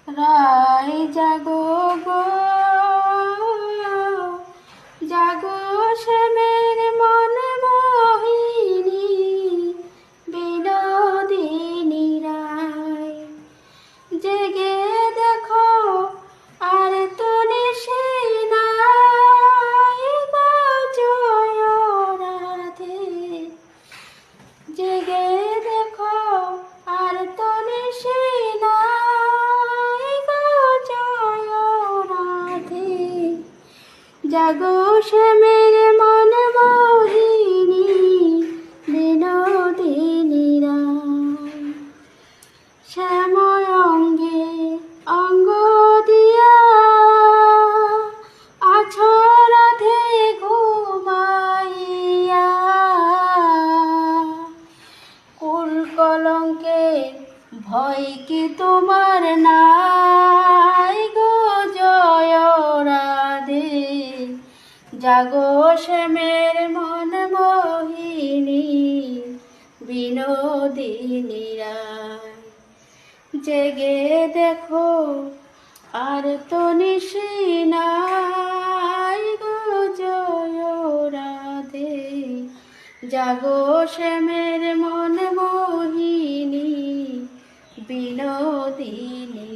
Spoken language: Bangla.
রায় জাগো গো, জাগো শ্যামের মন মোহিনী, বিনোদিনী রায়। জেগে দেখো আর তো নিশি নাই গো, জয় রাধে। জেগে দেখো আর তো নিশি নাই গো, জয় রাধে। জাগো শ্যামের মন মোহিনী, বিনোদিনী রায়। শ্যাময় অঙ্গে অঙ্গ দিয়া আছো রাধে ঘুমাইয়া, কুল কলঙ্কে ভয় কি তোমার নাই গো, জয় রাধে। জাগো শ্যামের মন মোহিনী, বিনোদিনী রায়। জেগে দেখো আর তো নিশি নাই গো, জয় রাধে। জাগো শ্যামের মন মোহিনী, বিনোদিনী।